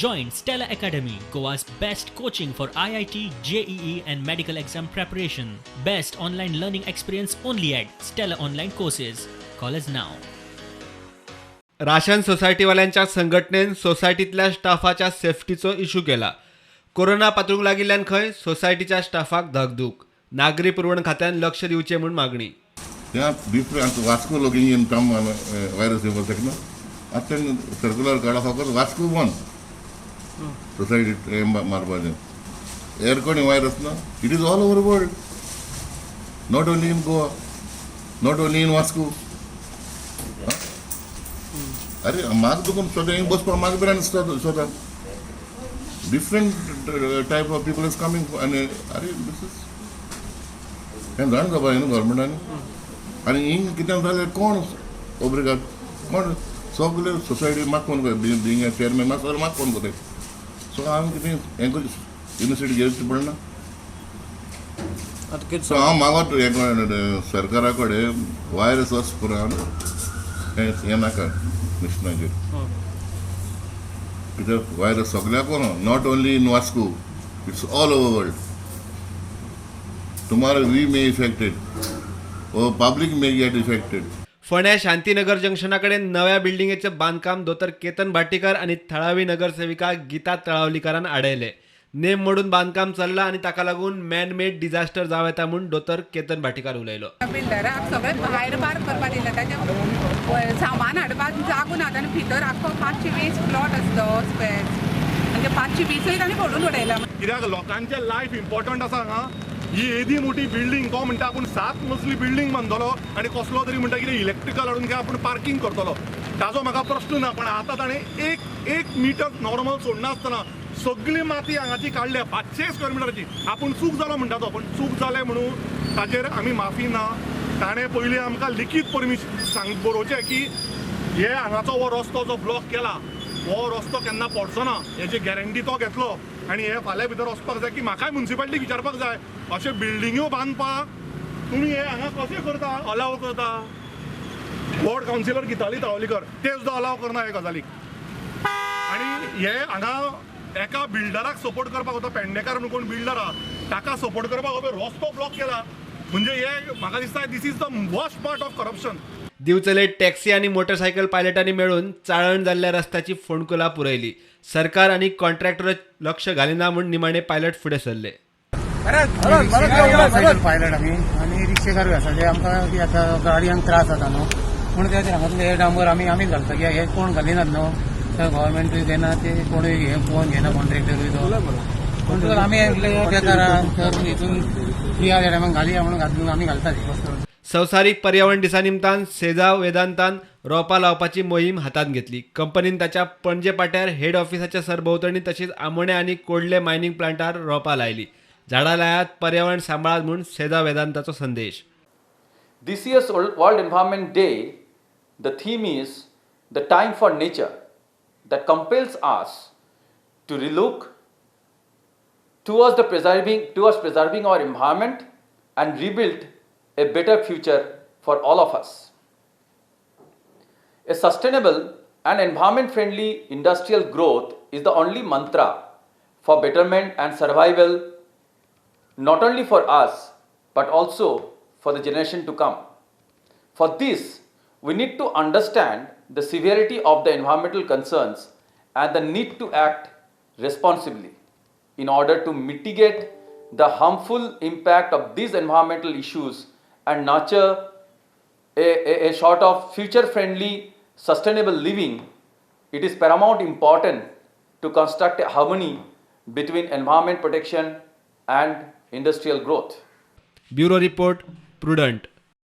Join Stella Academy, Goa's best coaching for IIT, JEE and medical exam preparation. Best online learning experience only at Stella Online Courses. Call us now. Ration सोसायटीवाल्यांच्या संघटनेन सोसायटीतल्या स्टाफाच्या सेफ्टीचो issue केला. Corona पातळूक लागिल्ल्यान खंय सोसायटीच्या स्टाफाक धगधूक. नागरी पुरवण खात्यान लक्ष दिवचे म्हूण मागणी. त्या डिफरंट वास्को लोगिंग काम व्हायरस येवपाक शकना. आतां सर्क्युलर काडा फकत वास्को वन सोसायटी मारपाचें. एअरकॉन व्हायरस ना, it is all over world, not only in Goa, not only in Vasco. अरे म्हाका दुखून स्वता बसपाक म्हाका बी स्वता different type of people is coming. आनी अरे दिस इज हें जाण जावपा न्हू गव्हर्मेंटान. आनी हिंग कितें जालें कोण ओब्रिगाद कोण सगळे सोसायटी म्हाका फोन कर बिंग चेअरमॅन म्हाका सगळे म्हाका फोन कर. सो हांव कितें हें युनिवर्सिटी घेवचें पडना. सो हांव मागोत हें सरकारा कडेन वायरस वचपुरान हें नाका मिशनाचेर. कित्याक वायरस सगळ्याक not only in Vasco, it's all over world. Tomorrow we may affected or public may get affected. फोंड्या शांतीनगर जंक्शनाकडे नव्या बिल्डिंगेचे बांधकाम दोतर केतन भाटीकर आणि थळावी नगरसेविका गीता तळावलीकारान आडयले. नेम मोडून बांधकाम चल्ला आणि ताका लागून मॅन मेड डिझास्टर जाव येता म्हूण दोतर केतन भाटीकार उलयलो. बिल्डराक सगळें भायर पार्क करपाक दिलें, ताचें सामान हाडपाक जागो ना. ताणें भितर आख्खो 520 प्लॉट आसलो स्क्वेअर, म्हणजे 520 ताणें फोडून उडयला. कित्याक लोकांचें लायफ इम्पॉर्टंट आसा हांगा. ही येदी मोठी बिल्डींग तो म्हणटा आपूण 7 मजली बिल्डींग बांदतलो आनी कसलो तरी म्हणटा कितें इलेक्ट्रिकल हाडून काय आपूण पार्किंग करतलो. ताजो म्हाका प्रश्न ना, पण आतां ताणें एक मिटर नॉर्मल सोडनासतना सगळी माती हांगाची काडल्या 500 स्क्वेअर मिटराची. आपूण चूक जालो म्हणटा तो, पण चूक जालें म्हणून ताचेर आमी माफी ना. ताणें पयलीं आमकां लिखीत परमिशन बरोवचें की हे हांगाचो हो रस्तो जो ब्लॉक केला हो रस्तो केन्ना पडचो ना हेची गॅरंटी तो घेतलो. आनी हे फाल्यां भितर वचपाक जाय की म्हाकाय म्युनिसिपालिटी विचारपाक जाय अशे बिल्डिंग्यो बांदपाक तुमी हे हांगा कशें करता, अलाव करता. वॉर्ड कावन्सिलर गीताली तळावलीकर ते सुद्दां अलाव करना हे गजालीक. आनी हे हांगा एका बिल्डराक सपोर्ट करपाक वता, पेडणेकार म्हणून कोण बिल्डर आहा ताका सपोर्ट करपाक हो रस्तो ब्लॉक केला. म्हणजे हे म्हाका दिसता this is the worst part of corruption. दिवचले टॅक्सी आणि मोटरसायकल पायलटांनी मेळून चाळण जाल्ल्या रस्त्याची फोंडकुलां पुरयली. सरकार आणि कॉन्ट्रॅक्टर लक्ष घालिना म्हूण निमाणे पायलट फुडें सरले. पायलट आमी आनी रिक्षेकार आसा आमकां कितें आतां गाडयांक त्रास जाता न्हू म्हूण ते हांगातले हे डांबर आमीच घालता. कित्याक हे कोण घालिनात न्हू, गव्हर्मेंटूय घेना, ते कोणूय हे कोण घेना, कॉन्ट्रॅक्टरूय तो. पूण तर आमी बेकारान तर हितून फ्री आल्या टायमाक घालया म्हणून आमी घालतात. संवसारीक पर्यावरण दिसा निमतान सेजाव वेदांतान रोपां लावपाची मोहीम हातांत घेतली. कंपनीन ताच्या पणजे पाट्यार हेड ऑफिसाच्या सरभोंवतणी तशीच आमोणे आनी कोडले मायनिंग प्लांटार रोपां लायली. झाडां लायात, पर्यावरण सांबाळात म्हूण सेजाव वेदांताचो संदेश. This year's World Environment Day, the theme is the time for nature that compels us to relook towards preserving our environment and rebuild a better future for all of us. A sustainable and environment-friendly industrial growth is the only mantra for betterment and survival, not only for us, but also for the generation to come. For this, we need to understand the severity of the environmental concerns and the need to act responsibly in order to mitigate the harmful impact of these environmental issues and nurture a sort of future-friendly, sustainable living. It is paramount important to construct a harmony between environment protection and industrial growth. Bureau report, prudent.